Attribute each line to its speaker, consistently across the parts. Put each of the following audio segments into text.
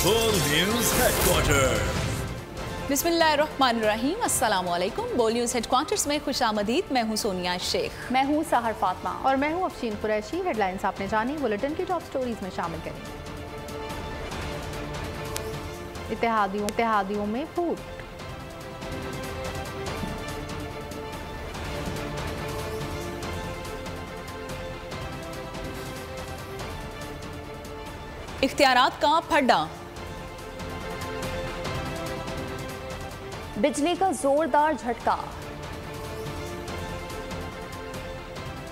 Speaker 1: बोल news headquarter.
Speaker 2: बिस्मिल्लाहिर्रहमानिर्रहीम, अस्सलाम वालेकुम। बोल न्यूज हेडक्वार्टर्स में खुशामदीद। मैं हूं सोनिया शेख।
Speaker 3: मैं हूं सहर फातिमा और मैं हूं अफशीन कुरैशी। हेडलाइंस आपने जानी, बुलेटिन की टॉप स्टोरीज में शामिल करें। इत्तेहादियों में फूट।
Speaker 2: इख्तियारात का फड्डा।
Speaker 3: बिजली का जोरदार झटका।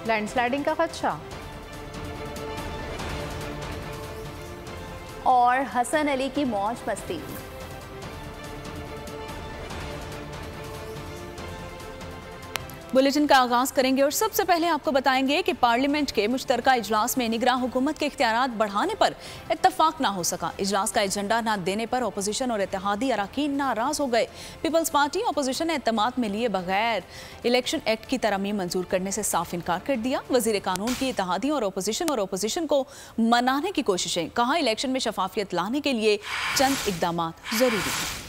Speaker 3: लैंडस्लाइडिंग का खदशा। और हसन अली की मौज मस्ती।
Speaker 2: बुलेटिन का आगाज करेंगे और सबसे पहले आपको बताएंगे कि पार्लियामेंट के मुश्तरका इजलास में निगरान हुकूमत के इख्तियारात बढ़ाने पर इत्तफाक ना हो सका। इजलास का एजेंडा न देने पर अपोजिशन और इत्तेहादी अरकान नाराज हो गए। पीपल्स पार्टी अपोजिशन ने एतमाद में लिए बगैर इलेक्शन एक्ट की तरमीम मंजूर करने से साफ इनकार कर दिया। वजीर कानून की इत्तेहादियों और अपोजिशन को मनाने की कोशिशें। कहा, इलेक्शन में शफाफियत लाने के लिए चंद इकदाम जरूरी हैं।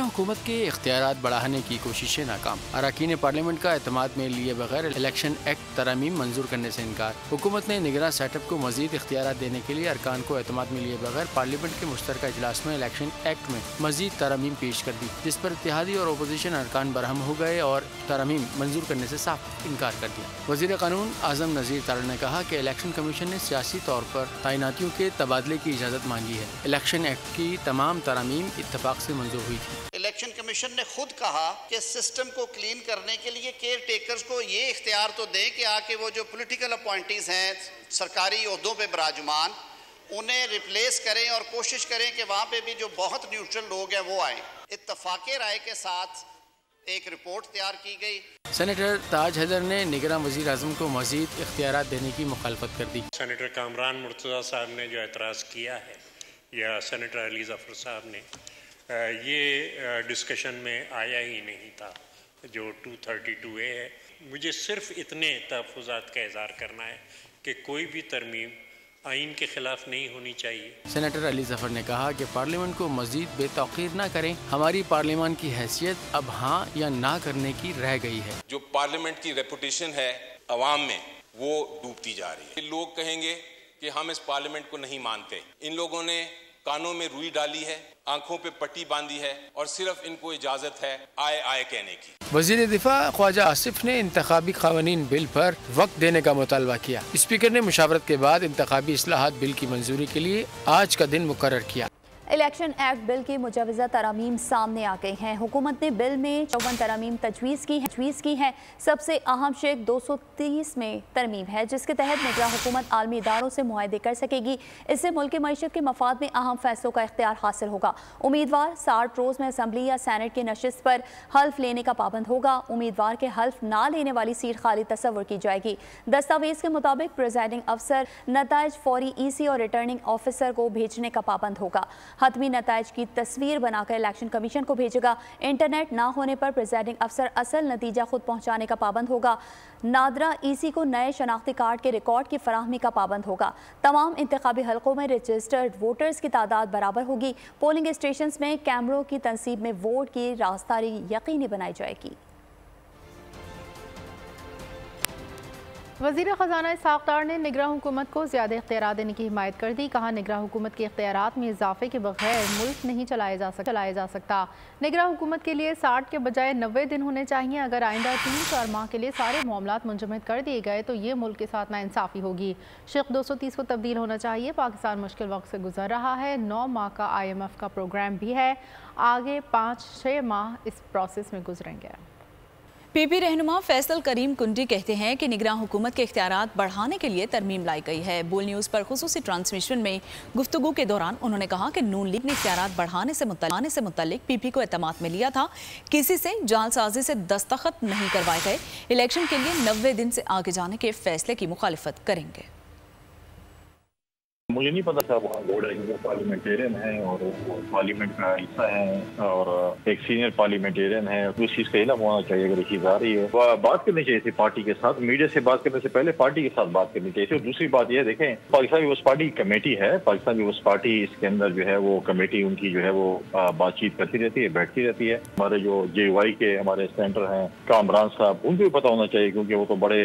Speaker 4: हुकूमत के इख्तियारात बढ़ाने की कोशिशें नाकाम। अरकान पार्लियामेंट का एतमाद में लिए बगैर इलेक्शन एक्ट तरमीम मंजूर करने से इनकार। हुकूमत ने निगरान सेटअप को मजीद इख्तियारात देने के लिए अरकान को एतमाद में लिए बगैर पार्लियामेंट के मुश्तरका इजलास में इलेक्शन एक्ट में मजीद तरमीम पेश कर दी, जिस पर इत्तेहादी और अपोजिशन अरकान बरहम हो गए और तरमीम मंजूर करने से साफ इनकार कर दिया। वजीर कानून आजम नज़ीर तारड़ ने कहा कि इलेक्शन कमीशन ने सियासी तौर पर तैनातियों के तबादले की इजाज़त मांगी है। इलेक्शन एक्ट की तमाम तरमीम इत्तफाक से मंजूर हुई थी।
Speaker 5: इलेक्शन कमीशन ने खुद कहा कि सिस्टम को क्लीन करने के लिए केयर टेकर्स को ये इख्तियार तो दें कि आके वो जो पॉलिटिकल अपॉइंटीज हैं सरकारी ओहदों पे विराजमान, उन्हें रिप्लेस करें और कोशिश करें कि वहाँ पे भी जो बहुत न्यूट्रल लोग हैं वो आए। इत्तफाक़े राय के साथ एक रिपोर्ट तैयार की गई।
Speaker 4: सेनेटर ताज हैदर ने निगरान वज़ीर आज़म को मज़ीद इख्तियारात देने की मुखालफत कर दी।
Speaker 6: सेनेटर कामरान मुर्तज़ा साहब ने जो एतराज़ किया है, या सेनेटर अली ज़फ़र साहब ने, ये डिस्कशन में आया ही नहीं था। जो 232A है, मुझे सिर्फ इतने तहफ़्फ़ुज़ात का इज़हार करना है कि कोई भी तरमीम आइन के खिलाफ नहीं होनी चाहिए।
Speaker 4: सेनेटर अली ज़फ़र ने कहा कि पार्लियामेंट को मज़ीद बेतौक़ीर न करें। हमारी पार्लियामान की हैसियत अब हाँ या ना करने की रह गई है।
Speaker 7: जो पार्लियामेंट की रेपुटेशन है अवाम में, वो डूबती जा रही है। लोग कहेंगे कि हम इस पार्लियामेंट को नहीं मानते। इन लोगों ने कानों में रुई डाली है, आंखों पे पट्टी बांधी है और सिर्फ इनको इजाजत है आए आए कहने की।
Speaker 4: वज़ीर दिफा ख्वाजा आसिफ ने इंतखाबी क़वानीन बिल पर वक्त देने का मुतालबा किया। स्पीकर ने मुशावरत के बाद इंतखाबी इस्लाहात बिल की मंजूरी के लिए आज का दिन मुकर्रर किया।
Speaker 3: इलेक्शन एक्ट बिल की मुजवज़ा तरमीम सामने आ गई हैं। हुकूमत ने बिल में 54 तरमीम तजवीज़ की हैं। सबसे अहम शेख 230 में तरमीम है, जिसके तहत निगरान हुकूमत आलमी इदारों से मुआहदे कर सकेगी। इससे मुल्क की मईशत के मफाद में अहम फैसलों का इख्तियार हासिल होगा। उम्मीदवार 60 रोज़ में असम्बली या सैनेट की नशिस्त पर हल्फ लेने का पाबंद होगा। उम्मीदवार के हल्फ ना लेने वाली सीट खाली तस्वुर की जाएगी। दस्तावेज़ के मुताबिक प्रिजाइडिंग अफसर नताइज फौरी EC और रिटर्निंग ऑफिसर को भेजने का पाबंद होगा। हतमी नताइज की तस्वीर बनाकर इलेक्शन कमीशन को भेजेगा। इंटरनेट ना होने पर प्रिजाइडिंग अफसर असल नतीजा खुद पहुंचाने का पाबंद होगा। नादरा EC को नए शनाख्ती कार्ड के रिकॉर्ड की फराहमी का पाबंद होगा। तमाम इंतखाबी हलकों में रजिस्टर्ड वोटर्स की तादाद बराबर होगी। पोलिंग स्टेशन में कैमरों की तनसीब में वोट की राजदारी यकीनी बनाई जाएगी। वज़ीर ख़ज़ाना इसहाक़ डार ने निगरान हुकूमत को ज़्यादा इख्तियारात देने की हिमायत कर दी। कहा, निगरान हुकूमत के इख्तियारात में इजाफे के बगैर मुल्क नहीं चलाया जा सकता। निगरान हुकूमत के लिए 60 के बजाय 90 दिन होने चाहिए। अगर आइंदा 3-4 माह के लिए सारे मामलात मुंजमद कर दिए गए तो ये मुल्क के साथ नाइंसाफ़ी होगी। शेख 230 को तब्दील होना चाहिए। पाकिस्तान मुश्किल वक्त से गुजर रहा है। 9 माह का IMF का प्रोग्राम भी है। आगे 5-6 माह इस प्रोसेस में गुजरेंगे।
Speaker 2: PP रहनुमा फैसल करीम कुंडी कहते हैं कि निगरान हुकूमत के इख्तियारात बढ़ाने के लिए तरमीम लाई गई है। बोल न्यूज़ पर खुसूसी ट्रांसमिशन में गुफ्तगू के दौरान उन्होंने कहा कि नून लीग ने इख्तियारात बढ़ाने से मुतल्लिक PP को एतमाद में लिया था। किसी से जालसाजी से दस्तखत नहीं करवाए गए। इलेक्शन के लिए 90 दिन से आगे जाने के फैसले की मुखालिफत करेंगे।
Speaker 8: मुझे नहीं पता था वहाँ बोर्ड है क्योंकि पार्लियामेंटेरियन है और पार्लियामेंट का हिस्सा है और एक सीनियर पार्लियामेंटेरियन है, तो इस चीज़ का इल्म होना चाहिए। अगर ये चीज़ आ रही है बात करनी चाहिए थी पार्टी के साथ, मीडिया से बात करने से पहले पार्टी के साथ बात करनी चाहिए थी। और दूसरी बात यह देखें, पाकिस्तान पीपल्स पार्टी कमेटी है, पाकिस्तान पीपल्स पार्टी इसके अंदर जो है वो कमेटी उनकी जो है वो बातचीत करती रहती है, बैठती रहती है। हमारे जो JUI के हमारे सेंटर हैं कामरान साहब, उनको भी पता होना चाहिए क्योंकि वो तो बड़े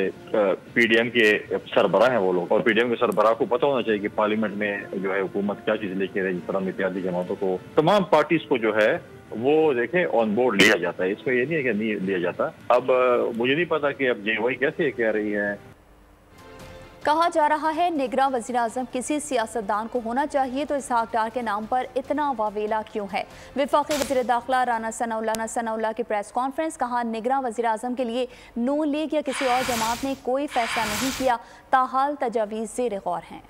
Speaker 8: PDM के सरबराह हैं वो लोग, और PDM के सरबराह को पता होना चाहिए कि पार्लियामेंट में जो है हुकूमत क्या चीज लेके रही। जिस तरह इत्तेहादी जमातों को, तमाम पार्टीज को जो है वो देखें ऑन बोर्ड लिया जाता है, इसमें ये नहीं है कि नहीं लिया जाता। अब मुझे नहीं पता कि अब JUI कैसे कह रही है।
Speaker 3: कहा जा रहा है निगरां वज़ीर आज़म किसी सियासतदान को होना चाहिए, तो इसहाक डार के नाम पर इतना वावेला क्यों है। वफाकी वज़ीर दाखिला राना सनाउल्लाह की प्रेस कॉन्फ्रेंस, कहा निगरां वज़ीर आज़म के लिए नून लीग या किसी और जमात ने कोई फैसला नहीं किया, ताहाल तजावीज़ ज़ेर गौर हैं।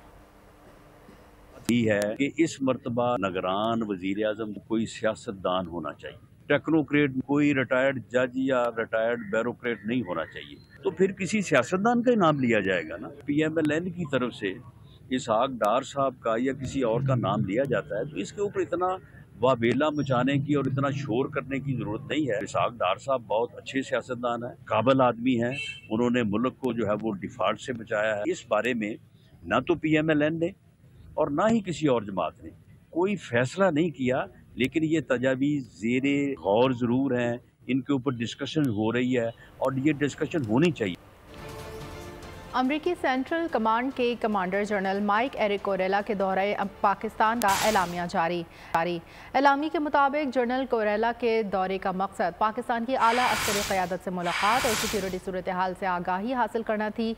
Speaker 9: है कि इस मरतबा निगरान वज़ीर आज़म कोई सियासतदान होना चाहिए, टेक्नोक्रेट, कोई रिटायर्ड जज या रिटायर्ड ब्यूरोक्रेट नहीं होना चाहिए। तो फिर किसी सियासतदान का नाम लिया जाएगा ना। PMLN की तरफ से इसहाक डार साहब का या किसी और का नाम लिया जाता है, तो इसके ऊपर इतना वावेला मचाने की और इतना शोर करने की ज़रूरत नहीं है। इसहाक डार साहब बहुत अच्छे सियासतदान हैं, काबिल आदमी हैं, उन्होंने मुल्क को जो है वो डिफॉल्ट से बचाया है। इस बारे में ना तो PMLN ने और ना ही किसी और जमात ने कोई फैसला नहीं किया, लेकिन ये तजावीज़ ज़ेरे गौर ज़रूर हैं, इनके ऊपर डिस्कशन हो रही है और ये डिस्कशन होनी चाहिए।
Speaker 10: अमरीकी सेंट्रल कमांड के कमांडर जनरल माइक एरिक कोरेला के दौरे पाकिस्तान का एलामिया जारी। एलामी के मुताबिक जनरल कोरेला के दौरे का मकसद पाकिस्तान की आला अस्करी क़यादत से मुलाकात और सिक्योरिटी सूरत हाल से आगाही हासिल करना थी।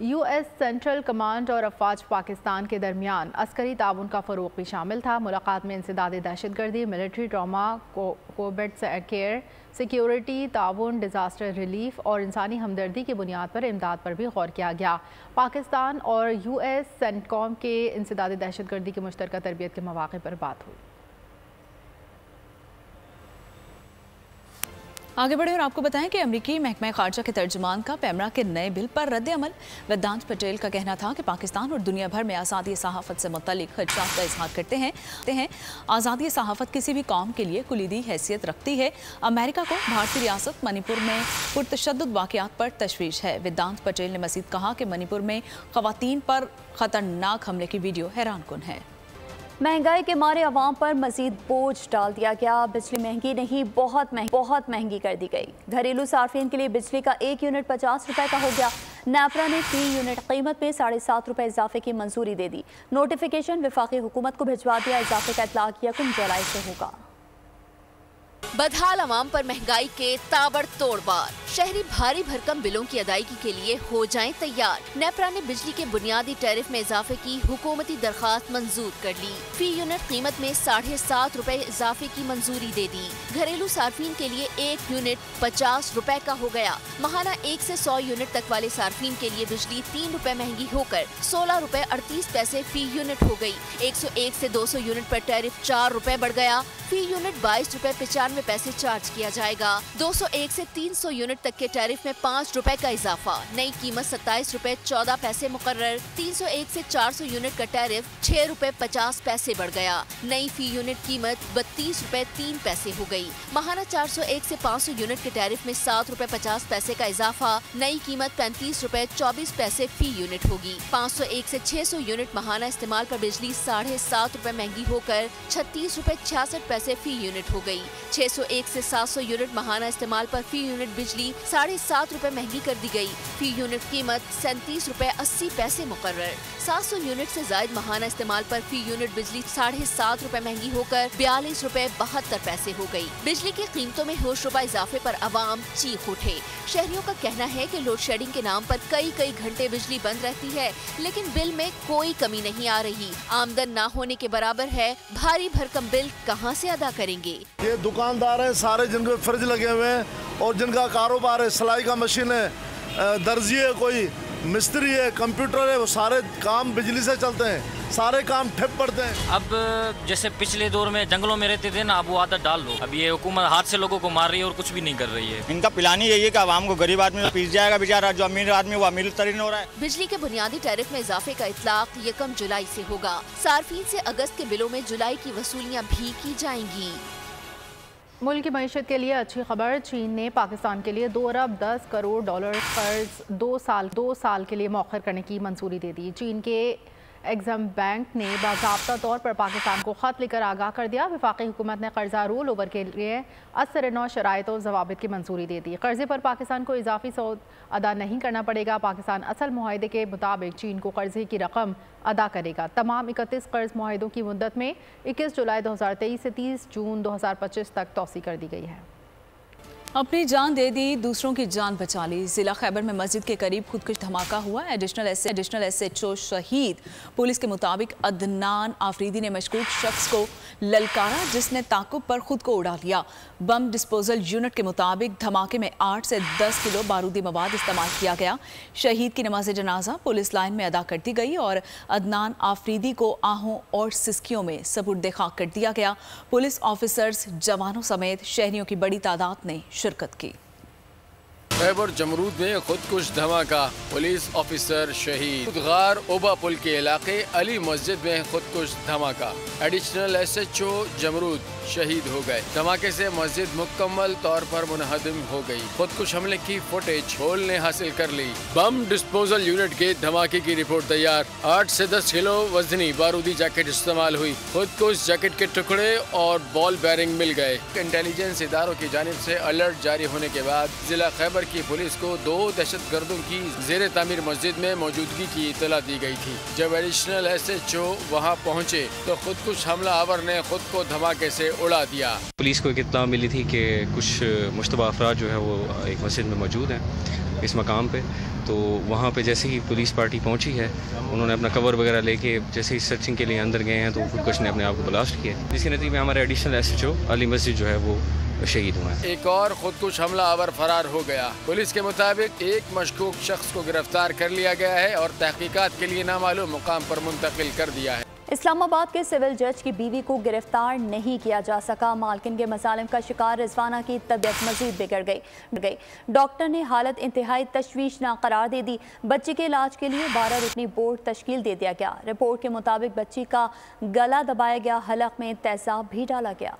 Speaker 10: US सेंट्रल कमांड और अफवाज पाकिस्तान के दरमियान अस्करी ताउन का फ़रोग़ भी शामिल था। मुलाकात में इंसदाद दहशतगर्दी, military trauma, Covid care, security ताउन, डिज़ास्टर रिलीफ और इंसानी हमदर्दी की बुनियाद पर इमदाद पर भी गौर किया गया। पाकिस्तान और US सेंटकॉम के इंसदाद दहशतगर्दी की मुश्तरका तरबियत के मौक़े पर बात हुई।
Speaker 2: आगे बढ़े और आपको बताएं कि अमरीकी महकमा खारजा के तर्जुमान का पैमरा के नए बिल पर रद्द-ए-अमल। वेदांत पटेल का कहना था कि पाकिस्तान और दुनिया भर में आज़ादी सहाफ़त से मुतल्लिक़ खदशात का इज़हार करते हैं। आज़ादी सहाफ़त किसी भी कौम के लिए कुलीदी हैसियत रखती है। अमेरिका को भारतीय रियासत मणिपुर में पुरतशद्दुद वाक़यात पर तशवीश है। वेदांत पटेल ने मज़ीद कहा कि मणिपुर में ख़वातीन पर ख़तरनाक हमले की वीडियो हैरानकुन है।
Speaker 3: महंगाई के मारे अवाम पर मजीद बोझ डाल दिया गया। बिजली महंगी नहीं, बहुत महंगी कर दी गई। घरेलू सार्फिन के लिए बिजली का 1 यूनिट 50 रुपए का हो गया। नेपरा ने फी यूनिट कीमत में 7.5 रुपए इजाफे की मंजूरी दे दी। नोटिफिकेशन वफाकी हुकूमत को भिजवा दिया। इजाफे का इतलाक 1 जुलाई से होगा।
Speaker 11: बदहाल अवाम पर महंगाई के ताबड़तोड़ बार। शहरी भारी भरकम बिलों की अदायगी के लिए हो जाएं तैयार। नेपरा ने बिजली के बुनियादी टैरिफ में इजाफे की हुकूमती दरखास्त मंजूर कर ली। फी यूनिट कीमत में 7.5 रुपए इजाफे की मंजूरी दे दी। घरेलू सार्फिन के लिए 1 यूनिट 50 रुपए का हो गया। माहाना 1 से 100 यूनिट तक वाले सार्फिन के लिए बिजली 3 रुपए महंगी होकर 16 रुपए 38 पैसे फी यूनिट हो गई। 101 से 200 यूनिट पर टैरिफ 4 रुपए बढ़ गया। फी यूनिट 22 रुपए 95 पैसे चार्ज किया जाएगा। 201 से 300 यूनिट तक के टैरिफ में 5 रुपए का इजाफा। नई कीमत 27 रुपए 14 पैसे मुकर्रर। 301 से 400 यूनिट का टैरिफ 6 रुपए 50 पैसे बढ़ गया। नई फी यूनिट कीमत 32 रुपए 3 पैसे हो गई। माहाना 401 से 500 यूनिट के टैरिफ में 7 रुपए 50 पैसे का इजाफा। नई कीमत 35 रुपए 24 पैसे फी यूनिट होगी। 501 से 600 यूनिट माहाना इस्तेमाल पर बिजली 7.5 रुपए महंगी होकर 36 रुपए 66 पैसे फी यूनिट हो गई। 601 से 700 यूनिट माहाना इस्तेमाल पर फी यूनिट बिजली 7.5 रुपए महंगी कर दी गई। फी यूनिट कीमत 37 रुपए 80 पैसे मुकर्रर। 700 यूनिट से जायद माहाना इस्तेमाल पर फी यूनिट बिजली 7.5 रुपए महंगी होकर 42 रुपए 72 पैसे हो गई। बिजली की कीमतों में होशरुबा इजाफे पर अवाम चीख उठे। शहरियों का कहना है कि लोड शेडिंग के नाम पर कई घंटे बिजली बंद रहती है, लेकिन बिल में कोई कमी नहीं आ रही। आमदन ना होने के बराबर है। भारी भरकम बिल कहां से अदा करेंगे?
Speaker 12: ये दुकानदार है सारे जिनके फ्रिज लगे हुए हैं और जिनका कारोबार है, सिलाई का मशीन है, दर्जी है, कोई मिस्त्री है, कंप्यूटर है, वो सारे काम बिजली से चलते हैं, सारे काम ठप पड़ते हैं।
Speaker 13: अब जैसे पिछले दौर में जंगलों में रहते थे ना, अब वो आदत डाल दो। अब ये हुकूमत हाथ से लोगों को मार रही है और कुछ भी नहीं कर रही है।
Speaker 14: इनका प्लान ही यही है कि आवाम को, गरीब आदमी पीस जाएगा बेचारा, जो अमीर आदमी वो अमीर तरीन हो रहा है।
Speaker 11: बिजली के बुनियादी टैरिफ में इजाफे का इतलाक 1 जुलाई से होगा। सार्फिन से अगस्त के बिलों में जुलाई की वसूलियाँ भी की जाएंगी।
Speaker 10: मुल्क की मईशत के लिए अच्छी खबर, चीन ने पाकिस्तान के लिए 2 अरब 10 करोड़ डॉलर कर्ज 2 साल के लिए मौखर करने की मंजूरी दे दी। चीन के एग्जाम बैंक ने बाकायदा तौर पर पाकिस्तान को ख़त लिखकर आगाह कर दिया। वफाकी हुकूमत ने कर्जा रोल ओवर के लिए 89 शराइत और जवाबित की मंजूरी दे दी। कर्जे पर पाकिस्तान को इजाफी सूद अदा नहीं करना पड़ेगा। पाकिस्तान असल मुआहदे के मुताबिक चीन को कर्जे की रकम अदा करेगा। तमाम 31 कर्ज मुआहदों की मुद्दत में 21 जुलाई 2023 से 30 जून 2025 तक तौसी कर दी गई है।
Speaker 2: अपनी जान दे दी, दूसरों की जान बचा ली। जिला खैबर में मस्जिद के करीब खुदकुश धमाका हुआ। एडिशनल SHO शहीद। पुलिस के मुताबिक अदनान आफरीदी ने मशकूक शख्स को ललकारा, जिसने ताकुब पर खुद को उड़ा लिया। बम डिस्पोजल यूनिट के मुताबिक धमाके में 8 से 10 किलो बारूदी मवाद इस्तेमाल किया गया। शहीद की नमाज जनाजा पुलिस लाइन में अदा कर दी गई और अदनान आफरीदी को आहों और सिस्कियों में सपुर्द खाक कर दिया गया। पुलिस ऑफिसर्स, जवानों समेत शहरियों की बड़ी तादाद ने शिरकत की।
Speaker 4: खैबर जमरूद में खुदकुश धमाका, पुलिस ऑफिसर शहीद। खुदगार ओबा पुल के इलाके अली मस्जिद में खुदकुश धमाका। एडिशनल SHO जमरूद शहीद हो गए। धमाके से मस्जिद मुकम्मल तौर पर मुनहदम हो गई। खुदकुश हमले की फुटेज होल ने हासिल कर ली। बम डिस्पोजल यूनिट के धमाके की रिपोर्ट तैयार। 8 से 10 किलो वजनी बारूदी जैकेट इस्तेमाल हुई। खुदकुश जैकेट के टुकड़े और बॉल बेरिंग मिल गए। इंटेलिजेंस इदारों की जानिब से अलर्ट जारी होने के बाद जिला खैबर की पुलिस को 2 दहशतगर्दों की जेर तामीर मस्जिद में मौजूदगी की इतला दी गई थी। जब एडिशनल SHO वहां पहुंचे तो खुदकुश हमला आवर ने खुद को धमाके से उड़ा दिया।
Speaker 15: पुलिस को एक इत्तला मिली थी कि कुछ मुश्तबा अफराद जो है वो एक मस्जिद में मौजूद हैं इस मकाम पे। तो वहाँ पे जैसे ही पुलिस पार्टी पहुँची है, उन्होंने अपना कवर वगैरह लेके जैसे ही सर्चिंग के लिए अंदर गए हैं तो खुदकुश ने अपने आप को ब्लास्ट किया, जिसके नतीजे में हमारे एडिशनल SHO अली मस्जिद जो है वो शहीद हुआ है।
Speaker 4: एक और खुदकुश हमला आवर फरार हो गया। पुलिस के मुताबिक एक मशकूक शख्स को गिरफ्तार कर लिया गया है और तहकीकात के लिए नामालूम मुकाम पर मुंतकिल कर दिया है।
Speaker 3: इस्लामाबाद के सिविल जज की बीवी को गिरफ्तार नहीं किया जा सका। मालकिन के मसालिम का शिकार रिजवाना की तबीयत मजीद बिगड़ गई। डॉक्टर ने हालत इंतहाई तशवीशनाक करार दे दी। बच्ची के इलाज के लिए 12 रुकनी बोर्ड तश्कील दे दिया गया। रिपोर्ट के मुताबिक बच्ची का गला दबाया गया, हलक में तेजाब भी डाला गया।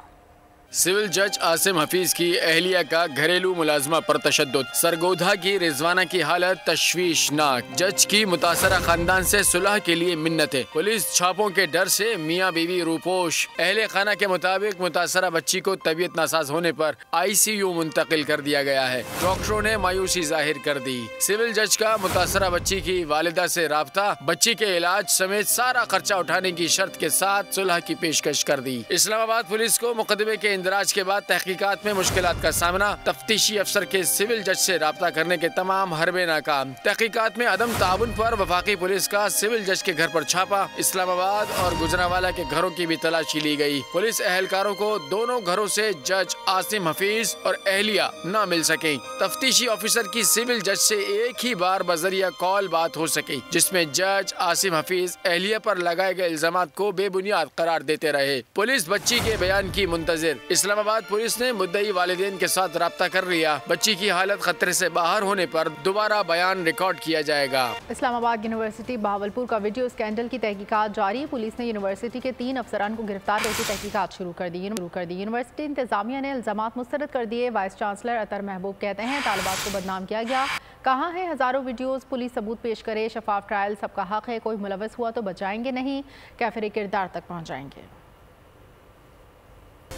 Speaker 4: सिविल जज आसिम हफीज की अहलिया का घरेलू मुलाजमा पर तशद्दुद। सरगोधा की रिजवाना की हालत तशवीशनाक। जज की मुतासरा खानदान से सुलह के लिए मिन्नतें। पुलिस छापों के डर से मियाँ बीवी रूपोश। अहले खाना के मुताबिक मुतासरा बच्ची को तबीयत नासाज होने पर ICU मुंतकिल कर दिया गया है। डॉक्टरों ने मायूसी जाहिर कर दी। सिविल जज का मुतासरा बच्ची की वालिदा से राब्ता, बच्ची के इलाज समेत सारा खर्चा उठाने की शर्त के साथ सुलह की पेशकश कर दी। इस्लामाबाद पुलिस को मुकदमे के इंदराज के बाद तहकीकात में मुश्किलात का सामना। तफ्तीशी अफसर के सिविल जज से राब्ता करने के तमाम हरबे नाकाम। तहकीकात में अदम ताउन पर वफाकी पुलिस का सिविल जज के घर पर छापा। इस्लामाबाद और गुजरावाला के घरों की भी तलाशी ली गई। पुलिस एहलकारों को दोनों घरों से जज आसिम हफीज और अहलिया न मिल सके। तफ्तीशी ऑफिसर की सिविल जज से एक ही बार बजरिया कॉल बात हो सकी, जिसमें जज आसिम हफीज अहलिया पर लगाए गए इल्जामात को बेबुनियाद करार देते रहे। पुलिस बच्ची के बयान की मुंतजिर। इस्लामाबाद पुलिस ने मुद्दई वालिदैन के साथ राब्ता कर लिया। बच्ची की हालत खतरे से बाहर होने पर दोबारा बयान रिकॉर्ड किया जाएगा।
Speaker 10: इस्लामाबाद यूनिवर्सिटी बहावलपुर का वीडियो स्कैंडल की तहकीकात जारी। पुलिस ने यूनिवर्सिटी के 3 अफसरान को गिरफ्तार करके तहकीकात शुरू कर दी। यूनिवर्सिटी इंतजामिया ने इल्जामात मुस्तरद कर दिए। वाइस चांसलर अतर महबूब कहते हैं तालिबात को बदनाम किया गया। कहाँ है हजारों वीडियोस, पुलिस सबूत पेश करे। शफाफ ट्रायल सबका हक है, कोई मुलव्वस हुआ तो बचाएंगे नहीं, कैफिर किरदार तक पहुँचाएंगे।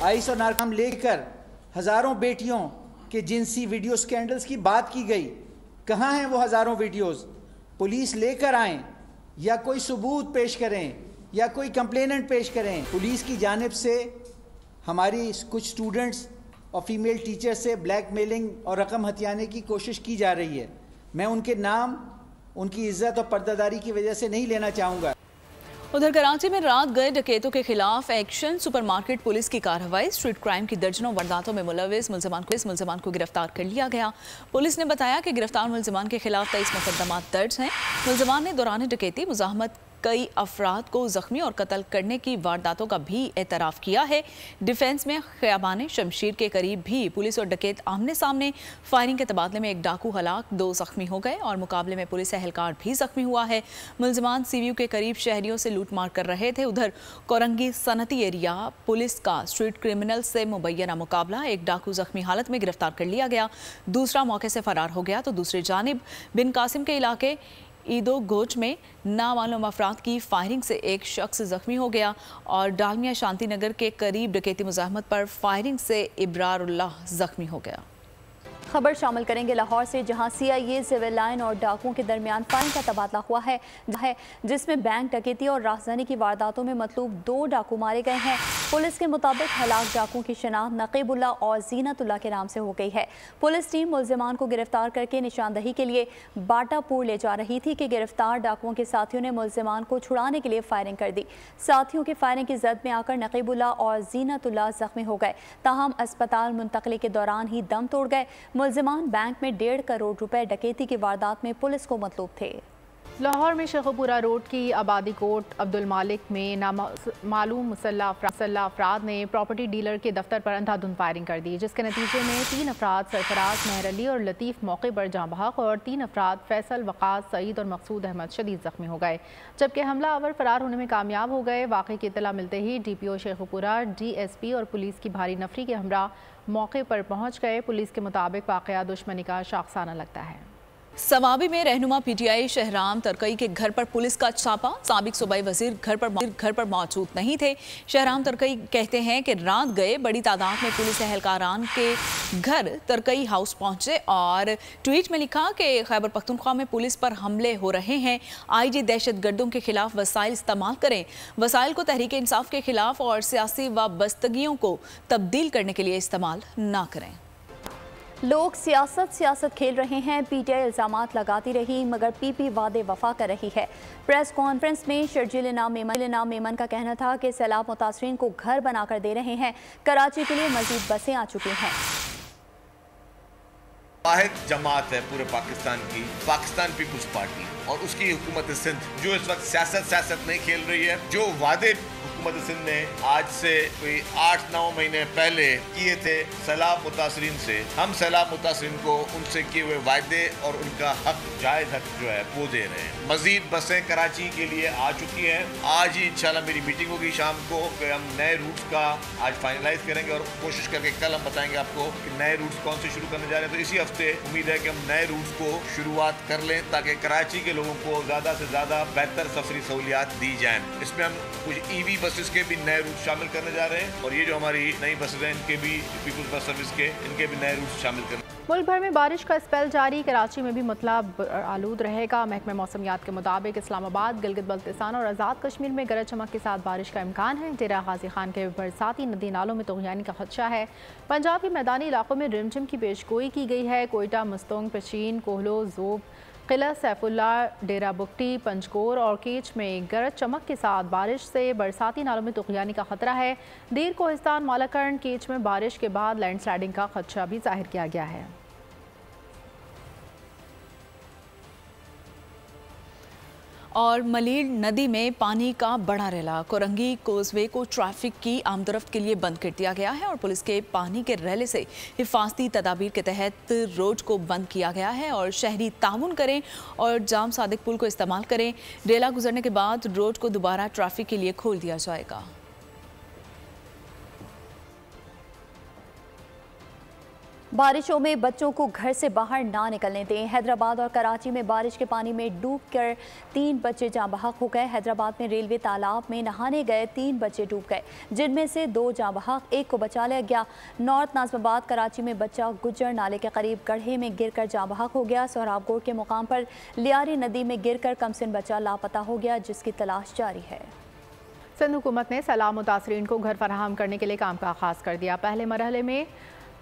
Speaker 16: आइस और नारकम लेकर हजारों बेटियों के जिनसी वीडियो स्कैंडल्स की बात की गई। कहाँ हैं वो हजारों वीडियोस? पुलिस लेकर आएं या कोई सबूत पेश करें या कोई कंप्लेनेंट पेश करें। पुलिस की जानिब से हमारी कुछ स्टूडेंट्स और फीमेल टीचर से ब्लैकमेलिंग और रकम हथियाने की कोशिश की जा रही है। मैं उनके नाम, उनकी इज्जत और पर्दादारी की वजह से नहीं लेना चाहूँगा।
Speaker 2: उधर कराची में रात गए डकैतों के खिलाफ एक्शन, सुपरमार्केट पुलिस की कार्रवाई, स्ट्रीट क्राइम की दर्जनों वारदातों में मुलविस मुलजमान को गिरफ्तार कर लिया गया। पुलिस ने बताया कि गिरफ्तार मुलजमान के खिलाफ 23 मुकदमा दर्ज हैं। मुलजमान ने दौरान डकैती, मुजाहमत, कई अफराद को जख्मी और कत्ल करने की वारदातों का भी एतराफ़ किया है। डिफेंस में खयाबान शमशीर के करीब भी पुलिस और डकैत आमने सामने, फायरिंग के तबादले में एक डाकू हलाक, 2 जख्मी हो गए और मुकाबले में पुलिस एहलकार भी जख्मी हुआ है। मुलजमान सीवीयू के करीब शहरियों से लूटमार कर रहे थे। उधर कोरंगी सनती एरिया पुलिस का स्ट्रीट क्रिमिनल से मुबैना मुकाबला, एक डाकू जख्मी हालत में गिरफ्तार कर लिया गया, दूसरा मौके से फरार हो गया। तो दूसरी जानिब बिन कासिम के इलाके ईदो गोच में नामालूम अफराद की फायरिंग से एक शख्स जख्मी हो गया और डालमिया शांति नगर के करीब डकैती मुजाहमत पर फायरिंग से इब्रारुल्लाह जख्मी हो गया।
Speaker 3: खबर शामिल करेंगे लाहौर से, जहां CIA, सिविल लाइन और डाकुओं के दरमियान फायरिंग का तबादला हुआ है, जिसमें बैंक डकैती और राहज़नी की वारदातों में मतलूब 2 डाकू मारे गए हैं। पुलिस के मुताबिक हलाक डाकुओं की शनाख्त नकीबुल्ला और जीनतुल्ला के नाम से हो गई है। पुलिस टीम मुलजिमान को गिरफ्तार करके निशानदही के लिए बाटापुर ले जा रही थी कि गिरफ्तार डाकुओं के साथियों ने मुलजिमान को छुड़ाने के लिए फायरिंग कर दी। साथियों की फायरिंग की जद में आकर नकीबुल्ला और जीनतुल्ला जख्मी हो गए, ताहम अस्पताल मुंतकली के दौरान ही दम तोड़ गए। मुलजिमान बैंक में 1.5 करोड़ रुपए डकैती की वारदात में पुलिस को मतलूब थे।
Speaker 10: लाहौर में शेखपुरा रोड की आबादी कोट अब्दुल मालिक में नामालूम मुसल्लह अफराद ने प्रॉपर्टी डीलर के दफ्तर पर अंधाधुंध फायरिंग कर दी, जिसके नतीजे में 3 अफराद सरफराज, मेहर अली और लतीफ़ मौके पर जाँ बहक और 3 अफराद फैसल, वक़ास, सईद और मकसूद अहमद शदीद जख्मी हो गए, जबकि हमलावर फरार होने में कामयाब हो गए। वाक़े की इत्तला मिलते ही DPO शेखपुरा, DSP और पुलिस की भारी नफरी के हमरा मौके पर पहुँच गए। पुलिस के मुताबिक वाक़या दुश्मनी का शाखसाना लगता है।
Speaker 2: सवाबी में रहनुमा PTI शहराम तरकई के घर पर पुलिस का छापा, साबिक सूबाई वजीर घर पर मौजूद नहीं थे। शहराम तरकई कहते हैं कि रात गए बड़ी तादाद में पुलिस एहलकारान के घर तरकई हाउस पहुंचे और ट्वीट में लिखा कि खैबर पख्तूनख्वा में पुलिस पर हमले हो रहे हैं, IG दहशतगर्दों के खिलाफ वसाइल इस्तेमाल करें, वसाइल को तहरीक इंसाफ के खिलाफ और सियासी वाबस्तगियों को तब्दील करने के लिए इस्तेमाल ना करें।
Speaker 3: लोग सियासत खेल रहे हैं। PTI इल्ज़ामात लगाती रही मगर PP वादे वफा कर रही है। प्रेस कॉन्फ्रेंस में शर्जील नाम मेमन का कहना था कि सैलाब मुतासरीन को घर बनाकर दे रहे हैं। कराची के लिए मजीद बसें आ चुकी हैं।
Speaker 17: वाहिद जमात है पूरे पाकिस्तान की, पाकिस्तान पीपुल्स पार्टी और उसकी हुकूमत सिंध, जो इस वक्त सियासत नहीं खेल रही है। जो वादे हुकूमत सिंध ने आज से कोई 8-9 महीने पहले किए थे सैलाब मुतासरीन से, हम सैलाब मुतासरीन को उनसे किए हुए वायदे और उनका हक, जायज़ हक जो है वो दे रहे हैं। मजीद बसें कराची के लिए आ चुकी हैं। आज ही इंशाल्लाह मेरी मीटिंग होगी शाम को, हम नए रूट्स का आज फाइनलाइज करेंगे और कोशिश करके कल हम बताएंगे आपको कि नए रूट्स कौन से शुरू करने जा रहे हैं। तो इसी हफ्ते उम्मीद है कि हम नए रूट्स को शुरुआत कर लें ताकि कराची के लोगों को ज़्यादा से ज़्यादा बेहतर सफरी सहूलियात दी जाएं। इसमें हम कुछ EV बसेस के भी नए रूट शामिल करने जा रहे हैं और ये जो हमारी नई बसेस हैं इनके भी पीपुल्स बस सर्विस के इनके भी नए रूट शामिल करने।
Speaker 10: मुल्क भर में बारिश का स्पेल जारी, कराची में भी मतलब आलूद रहेगा। महकमा मौसमियात के मुताबिक इस्लामाबाद, गिलगित बल्तिस्तान और आज़ाद कश्मीर में गरज चमक के साथ बारिश का इम्कान है। डेरा गाजी खान के बरसाती नदी नालों में तग़यानी का खदशा है। पंजाब के मैदानी इलाकों में रिमझिम की पेशगोई की गई है। कोयटा, मस्तोंग, पशीन, कोहलो, जोब, किला सैफुल्ला, डेरा बुगटी, पंजकोर और केच में गरज चमक के साथ बारिश से बरसाती नालों में तग़यानी का खतरा है। दीर कोहिस्तान, मालाकंड, केच में बारिश के बाद लैंडस्लाइडिंग का खदशा भी जाहिर किया गया है।
Speaker 2: और मलीर नदी में पानी का बड़ा रैला, कोरंगी कोजवे को ट्रैफिक की आमदरफ्त के लिए बंद कर दिया गया है और पुलिस के पानी के रैले से हिफाजती तदाबीर के तहत रोड को बंद किया गया है और शहरी ताउन करें और जाम सादिक पुल को इस्तेमाल करें। रेला गुजरने के बाद रोड को दोबारा ट्रैफिक के लिए खोल दिया जाएगा।
Speaker 3: बारिशों में बच्चों को घर से बाहर ना निकलने दें। हैदराबाद और कराची में बारिश के पानी में डूबकर 3 बच्चे जाँ बहक हो गए। हैदराबाद में रेलवे तालाब में नहाने गए 3 बच्चे डूब गए, जिनमें से 2 जाँ बहक, 1 को बचा लिया गया। नॉर्थ नाज़िमाबाद कराची में बच्चा गुज्जर नाले के करीब गड्ढे में गिरकर जाँ बहक हो गया। सोहराबगोड़ के मुकाम पर लियारी नदी में गिरकर कमसिन बच्चा लापता हो गया, जिसकी तलाश जारी है।
Speaker 10: सिंध हुकूमत ने सैलाब मुतासरीन को घर फराहम करने के लिए काम का आगाज़ कर दिया। पहले मरहले में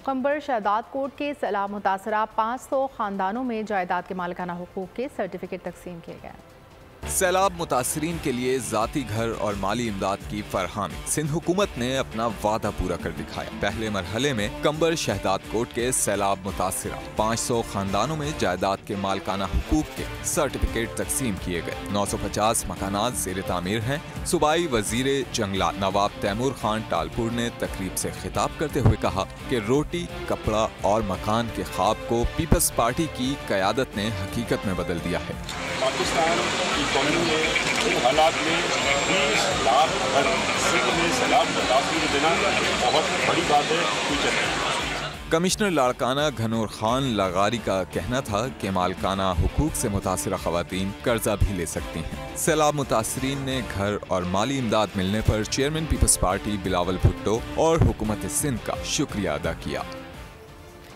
Speaker 10: खंबर शहदाद कोट के सैलाब मुतासरा 500 ख़ानदानों में जायदाद के मालिकाना हुकूक के सर्टिफिकेट तकसीम किए गए।
Speaker 18: सैलाब मुतासरीन के लिए जाती घर और माली इमदाद की फरहमी। सिंध हुकूमत ने अपना वादा पूरा कर दिखाया। पहले मरहले में कंबर शहदाद कोट के सैलाब मुतासरा 500 खानदानों में जायदाद के मालकाना हुकूक के सर्टिफिकेट तकसीम किए गए। 950 मकानात ज़ेर तामीर हैं। सूबाई वजीर जंगलात नवाब तैमूर खान टालपुर ने तकरीब से खिताब करते हुए कहा कि रोटी, कपड़ा और मकान के ख्वाब को पीपल्स पार्टी की क़यादत ने हकीकत में बदल दिया है।
Speaker 19: पाकिस्तान इकॉनमी में इन हालात में 20 लाख घर सिंध में सैलाब मुतासरीन देना बहुत बड़ी बात है। फ्यूचर में
Speaker 18: कमिश्नर लाड़काना घनौर खान लगारी का कहना था कि मालकाना हुकूक से मुतासरा खवातीन कर्जा भी ले सकती हैं। सैलाब मुतासरीन ने घर और माली इमदाद मिलने पर chairman people's party Bilawal Bhutto और हुकूमत सिंध का शुक्रिया अदा किया।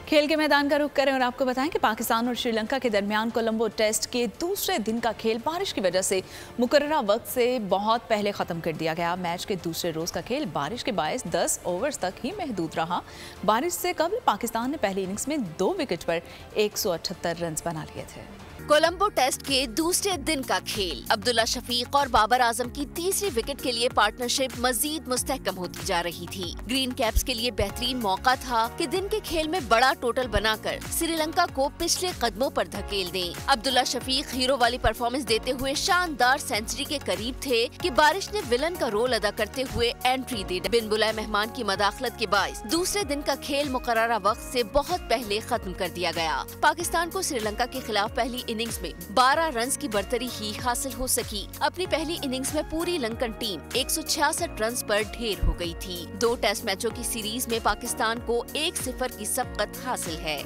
Speaker 2: खेल के मैदान का रुख करें और आपको बताएं कि पाकिस्तान और श्रीलंका के दरमियान कोलंबो टेस्ट के दूसरे दिन का खेल बारिश की वजह से मुकर्ररा वक्त से बहुत पहले ख़त्म कर दिया गया। मैच के दूसरे रोज़ का खेल बारिश के बायस 10 ओवर्स तक ही महदूद रहा। बारिश से कबल पाकिस्तान ने पहली इनिंग्स में 2 विकेट पर 178 रन बना लिए थे।
Speaker 11: कोलंबो टेस्ट के दूसरे दिन का खेल अब्दुल्ला शफीक और बाबर आजम की तीसरी विकेट के लिए पार्टनरशिप मजीद मुस्तहकम होती जा रही थी। ग्रीन कैप्स के लिए बेहतरीन मौका था कि दिन के खेल में बड़ा टोटल बनाकर श्रीलंका को पिछले कदमों पर धकेल दें। अब्दुल्ला शफीक हीरो वाली परफॉर्मेंस देते हुए शानदार सेंचुरी के करीब थे कि बारिश ने विलन का रोल अदा करते हुए एंट्री दी। बिन बुलाए मेहमान की मदाखलत के बायस दूसरे दिन का खेल मुकर्ररा वक्त से बहुत पहले खत्म कर दिया गया। पाकिस्तान को श्रीलंका के खिलाफ पहली इनिंग्स में 12 रन की बढ़तरी ही हासिल हो सकी। अपनी पहली इनिंग्स में पूरी लंकन टीम 166 रन पर ढेर हो गई थी। 2 टेस्ट मैचों की सीरीज में पाकिस्तान को 1-0 की सबकत हासिल है।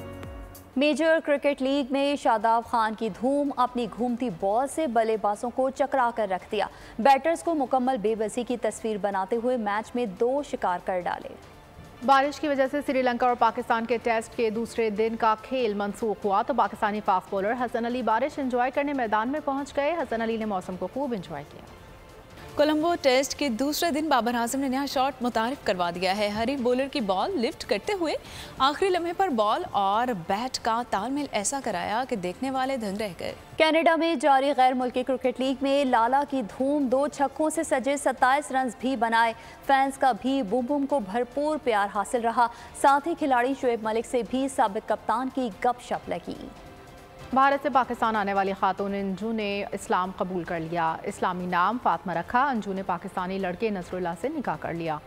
Speaker 3: मेजर क्रिकेट लीग में शादाब खान की धूम, अपनी घूमती बॉल से बल्लेबाजों को चकरा कर रख दिया। बैटर्स को मुकम्मल बेबसी की तस्वीर बनाते हुए मैच में 2 शिकार कर डाले।
Speaker 10: बारिश की वजह से श्रीलंका और पाकिस्तान के टेस्ट के दूसरे दिन का खेल मंसूख हुआ तो पाकिस्तानी फास्ट बॉलर हसन अली बारिश एंजॉय करने मैदान में पहुंच गए। हसन अली ने मौसम को खूब एंजॉय किया।
Speaker 2: कोलंबो टेस्ट के दूसरे दिन बाबर आजम ने नया शॉट मुतारिफ करवा दिया है। हरीफ बॉलर की बॉल लिफ्ट करते हुए आखिरी लम्हे पर बॉल और बैट का तालमेल ऐसा कराया कि देखने वाले दंग रह गए।
Speaker 3: कनाडा में जारी गैर मुल्की क्रिकेट लीग में लाला की धूम, 2 छक्कों से सजे 27 रन भी बनाए। फैंस का भी बूम बूम को भरपूर प्यार हासिल रहा। साथ ही खिलाड़ी शुएब मलिक से भी साबिक कप्तान की गपशप लगी।
Speaker 10: भारत से पाकिस्तान आने वाली खातून अंजू ने इस्लाम कबूल कर लिया। इस्लामी नाम फातिमा रखा। अंजू ने पाकिस्तानी लड़के नसरुल्लाह से निकाह कर लिया।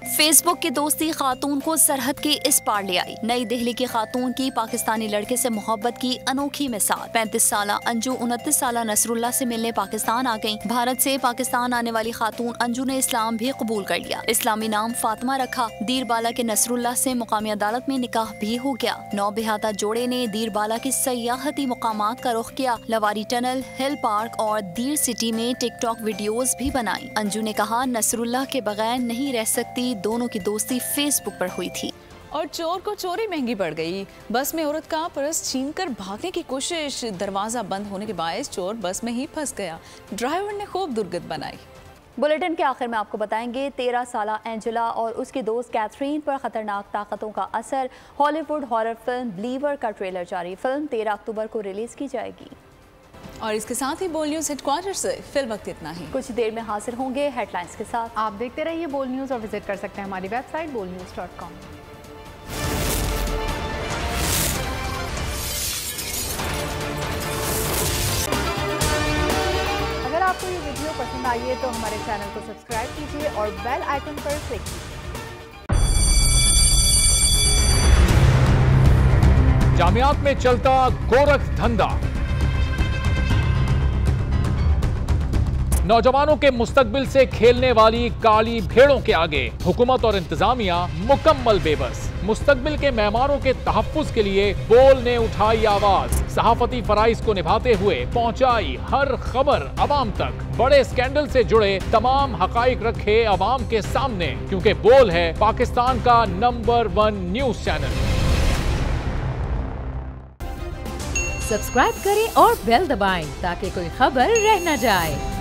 Speaker 20: फेसबुक की दोस्ती खातून को सरहद के इस पार ले आई। नई दिल्ली की खातून की पाकिस्तानी लड़के से मोहब्बत की अनोखी मिसाल। 35 साल अंजू 29 साल नसरुल्लाह से मिलने पाकिस्तान आ गईं। भारत से पाकिस्तान आने वाली खातून अंजू ने इस्लाम भी कबूल कर लिया। इस्लामी नाम फातिमा रखा। दीरबाला के नसरुल्लाह से मुकामी अदालत में निकाह भी हो गया। 9 बिहाता जोड़े ने दीरबाला की सयाहती मुकामात का रुख किया। लवारी टनल, हिल पार्क और दीर सिटी में टिकटॉक वीडियोज भी बनाई। अंजू ने कहा, नसरुल्लाह के बगैर नहीं रह सकती। दोनों की दोस्ती फेसबुक पर हुई थी।
Speaker 2: और चोर को चोरी महंगी पड़ गई। बस में औरत का पर्स छीनकर भागने की कोशिश, दरवाजा बंद होने के बायस चोर बस में ही फंस गया। ड्राइवर ने खूब दुर्गत बनाई।
Speaker 3: बुलेटिन के आखिर में आपको बताएंगे 13 साला एंजेला और उसकी दोस्त कैथरीन पर खतरनाक ताकतों का असर। हॉलीवुड हॉरर फिल्म बिलीवर का ट्रेलर जारी। फिल्म 13 अक्टूबर को रिलीज की जाएगी।
Speaker 2: और इसके साथ ही बोल न्यूज़ हेडक्वार्टर से फिल वक्त इतना ही।
Speaker 3: कुछ देर में हाजिर होंगे हेडलाइंस के साथ।
Speaker 10: आप देखते रहिए बोल न्यूज़ और विजिट कर सकते हैं हमारी वेबसाइट bolnews.com। अगर आपको ये वीडियो पसंद आई है तो हमारे चैनल को सब्सक्राइब कीजिए और बेल आइकन पर क्लिक कीजिए।
Speaker 21: जामियात में चलता गोरख धंधा, नौजवानों के मुस्तकबिल से खेलने वाली काली भेड़ों के आगे हुकूमत और इंतजामिया मुकम्मल बेबस। मुस्तकबिल के मेहमानों के तहफ्फुज के लिए बोल ने उठाई आवाज। सहाफती फराइज को निभाते हुए पहुंचाई हर खबर अवाम तक। बड़े स्कैंडल से जुड़े तमाम हकाइक रखे अवाम के सामने, क्योंकि बोल है पाकिस्तान का नंबर 1 न्यूज चैनल।
Speaker 22: सब्सक्राइब करें और बेल दबाएं ताकि कोई खबर रह न जाए।